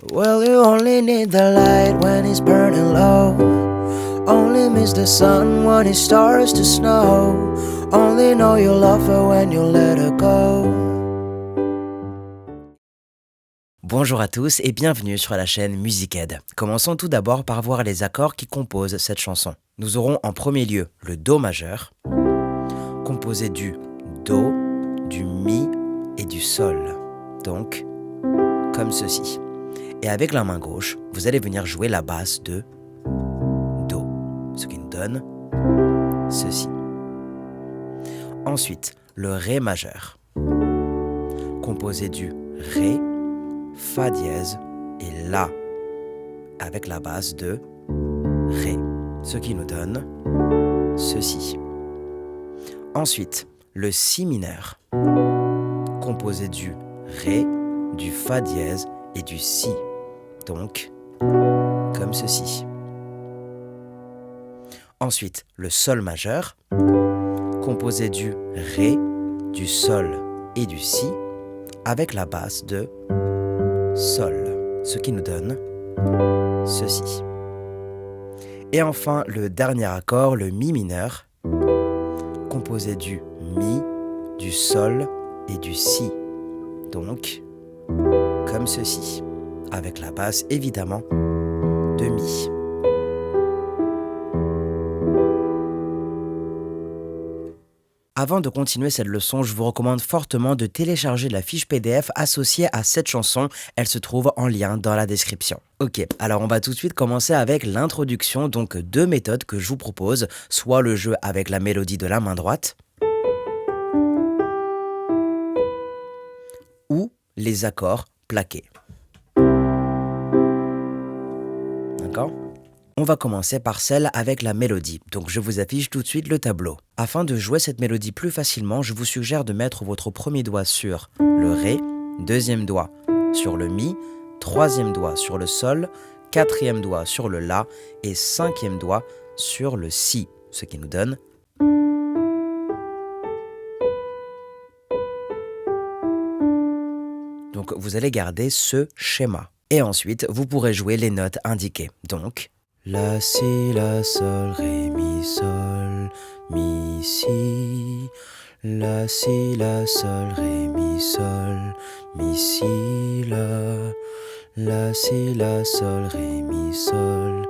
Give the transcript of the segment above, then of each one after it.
Well, you only need the light when it's burning low. Only miss the sun when it starts to snow. Only know you love her when you let her go. Bonjour à tous et bienvenue sur la chaîne Musicaid. Commençons tout d'abord par voir les accords qui composent cette chanson. Nous aurons en premier lieu le Do majeur, composé du Do, du Mi et du Sol. Donc, comme ceci. Et avec la main gauche, vous allez venir jouer la basse de Do, ce qui nous donne ceci. Ensuite, le Ré majeur, composé du Ré, Fa dièse et La, avec la basse de Ré, ce qui nous donne ceci. Ensuite, le Si mineur, composé du Ré, du Fa dièse et du Si, donc comme ceci. Ensuite, le Sol majeur, composé du Ré, du Sol et du Si, avec la basse de Sol, ce qui nous donne ceci. Et enfin, le dernier accord, le Mi mineur, composé du Mi, du Sol et du Si, donc comme ceci, avec la basse évidemment de Mi. Avant de continuer cette leçon, je vous recommande fortement de télécharger la fiche PDF associée à cette chanson. Elle se trouve en lien dans la description. Ok, alors on va tout de suite commencer avec l'introduction, donc deux méthodes que je vous propose, soit le jeu avec la mélodie de la main droite, ou les accords plaqués. D'accord ? On va commencer par celle avec la mélodie, donc je vous affiche tout de suite le tableau. Afin de jouer cette mélodie plus facilement, je vous suggère de mettre votre premier doigt sur le Ré, deuxième doigt sur le Mi, troisième doigt sur le Sol, quatrième doigt sur le La et cinquième doigt sur le Si, ce qui nous donne donc vous allez garder ce schéma. Et ensuite, vous pourrez jouer les notes indiquées. Donc, La, Si, La, Sol, Ré, Mi, Sol, Mi, Si. La, Si, La, Sol, Ré, Mi, Sol, Mi, Si, La. La, Si, La, Sol, Ré, Mi, Sol,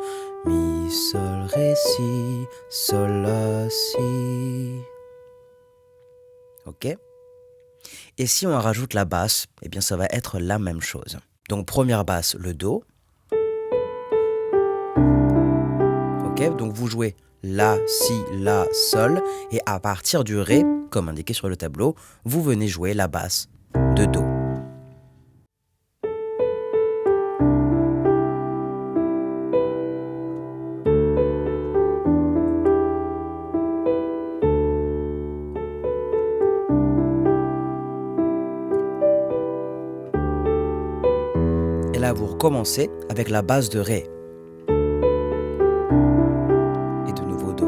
Mi, Sol, Ré, Si, Sol, La, Si. Ok ? Et si on rajoute la basse, eh bien ça va être la même chose. Donc première basse, le Do. Ok, donc vous jouez La, Si, La, Sol. Et à partir du Ré, comme indiqué sur le tableau, vous venez jouer la basse de Do. Et là, vous recommencez avec la basse de Ré. Et de nouveau Do.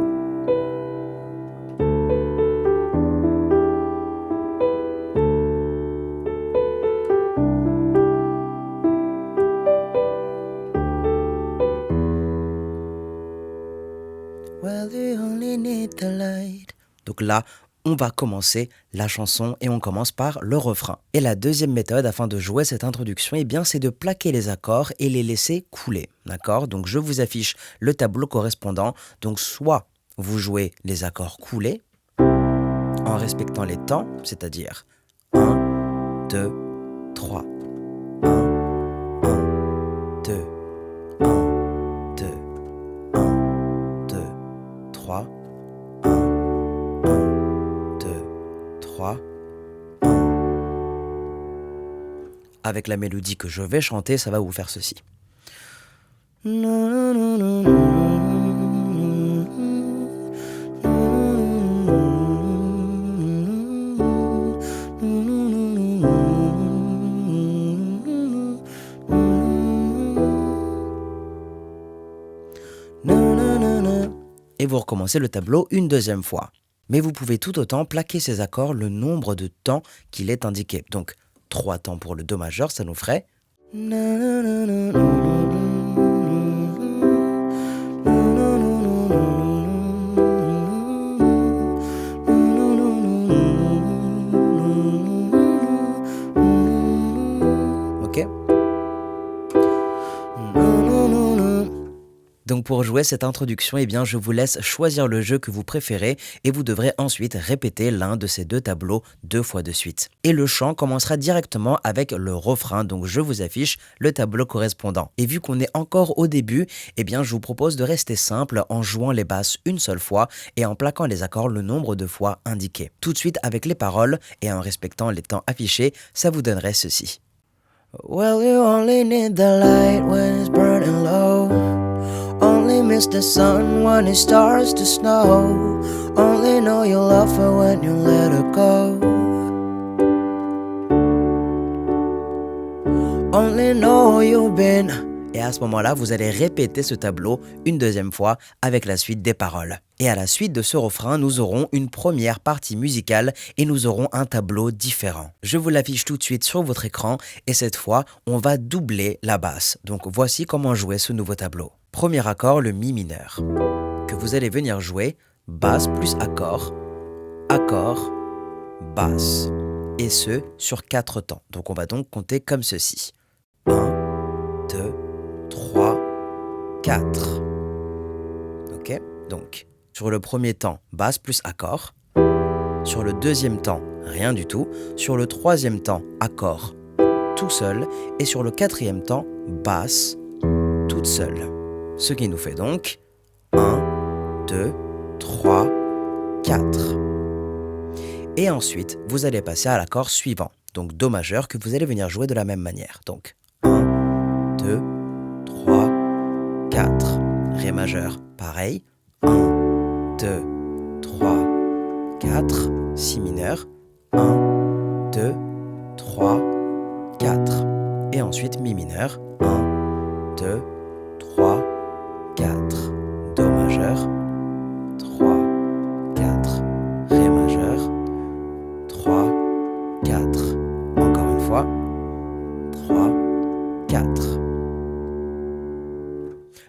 Well, you only need the light. Donc là, on va commencer la chanson et on commence par le refrain. Et la deuxième méthode afin de jouer cette introduction, eh bien, c'est de plaquer les accords et les laisser couler. D'accord ? Donc je vous affiche le tableau correspondant. Donc soit vous jouez les accords coulés en respectant les temps, c'est-à-dire 1, 2, 3. 1, 1, 2, 1, 2, 1, 2, 3. 3, 1. Avec la mélodie que je vais chanter, ça va vous faire ceci. Et vous recommencez le tableau une deuxième fois. Mais vous pouvez tout autant plaquer ces accords le nombre de temps qu'il est indiqué. Donc 3 temps pour le Do majeur, ça nous ferait Ok? Donc pour jouer cette introduction, eh bien je vous laisse choisir le jeu que vous préférez et vous devrez ensuite répéter l'un de ces deux tableaux 2 fois de suite. Et le chant commencera directement avec le refrain, donc je vous affiche le tableau correspondant. Et vu qu'on est encore au début, eh bien je vous propose de rester simple en jouant les basses une seule fois et en plaquant les accords le nombre de fois indiqué. Tout de suite avec les paroles et en respectant les temps affichés, ça vous donnerait ceci. Well, you only need the light when it's burning low. Only miss the sun when it starts to snow. Only know you love her when you let her go. Only know you've been. Et à ce moment-là, vous allez répéter ce tableau une deuxième fois avec la suite des paroles. Et à la suite de ce refrain, nous aurons une première partie musicale et nous aurons un tableau différent. Je vous l'affiche tout de suite sur votre écran et cette fois, on va doubler la basse. Donc voici comment jouer ce nouveau tableau. Premier accord, le mi mineur, que vous allez venir jouer basse plus accord, accord, basse. Et ce, sur 4 temps. Donc on va donc compter comme ceci. 1, 2, 3, 4. Ok? Donc, sur le premier temps, basse plus accord. Sur le deuxième temps, rien du tout. Sur le troisième temps, accord tout seul. Et sur le quatrième temps, basse toute seule. Ce qui nous fait donc 1, 2, 3, 4. Et ensuite, vous allez passer à l'accord suivant. Donc Do majeur que vous allez venir jouer de la même manière. Donc 1, 2, 3, 4. Ré majeur, pareil. 1, 2, 3, 4. Si mineur. 1, 2, 3, 4. Et ensuite Mi mineur. 1, 2, 3, 4. Do majeur. 3, 4. Ré majeur. 3, 4. Encore une fois. 3, 4.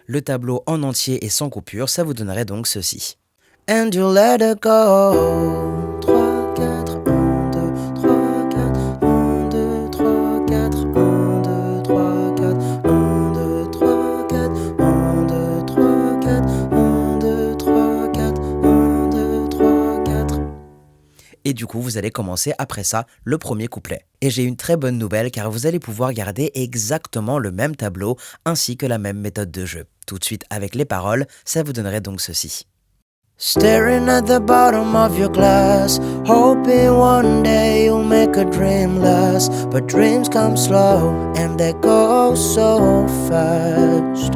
Le tableau en entier et sans coupure, ça vous donnerait donc ceci. And you let it go. 3, 4, 1, 2, 3, 4, 1, 2, 3, 4, 1, 2, 3, 4, 1, 2, 3, 4, 1, 2, 3, 4, 1, 2, 3, 4, 1, 2, 3, 4. Et du coup, vous allez commencer après ça le premier couplet. Et j'ai une très bonne nouvelle car vous allez pouvoir garder exactement le même tableau ainsi que la même méthode de jeu. Tout de suite avec les paroles, ça vous donnerait donc ceci. Staring at the bottom of your glass, hoping one day you'll make a dream last. But dreams come slow and they go so fast.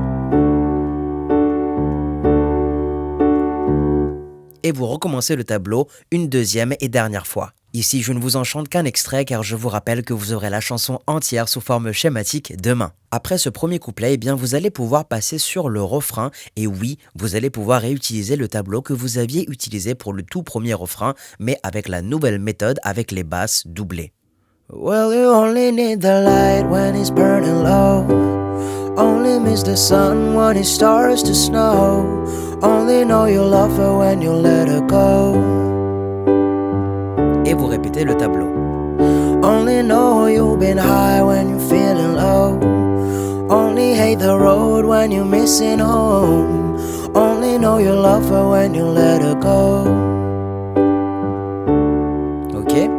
Et vous recommencez le tableau une deuxième et dernière fois. Ici, je ne vous en chante qu'un extrait car je vous rappelle que vous aurez la chanson entière sous forme schématique demain. Après ce premier couplet, eh bien, vous allez pouvoir passer sur le refrain et oui, vous allez pouvoir réutiliser le tableau que vous aviez utilisé pour le tout premier refrain, mais avec la nouvelle méthode avec les basses doublées. Well, you only need the light when it's burning low. Only miss the sun when it starts to snow. Only know you love her when you let her go. Et vous répétez le tableau. Only know you've been high when you're feeling low. Only hate the road when you're missing home. Only know you love her when you let her go. Ok?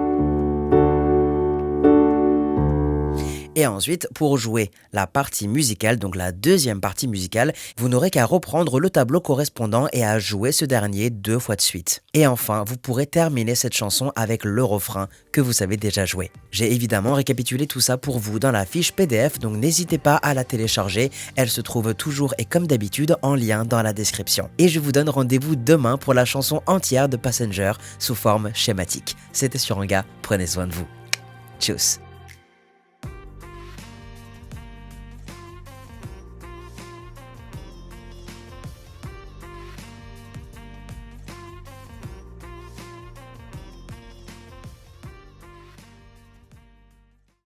Et ensuite, pour jouer la partie musicale, donc la deuxième partie musicale, vous n'aurez qu'à reprendre le tableau correspondant et à jouer ce dernier 2 fois de suite. Et enfin, vous pourrez terminer cette chanson avec le refrain que vous savez déjà jouer. J'ai évidemment récapitulé tout ça pour vous dans la fiche PDF, donc n'hésitez pas à la télécharger. Elle se trouve toujours et comme d'habitude en lien dans la description. Et je vous donne rendez-vous demain pour la chanson entière de Passenger sous forme schématique. C'était Suranga, prenez soin de vous. Tchuss.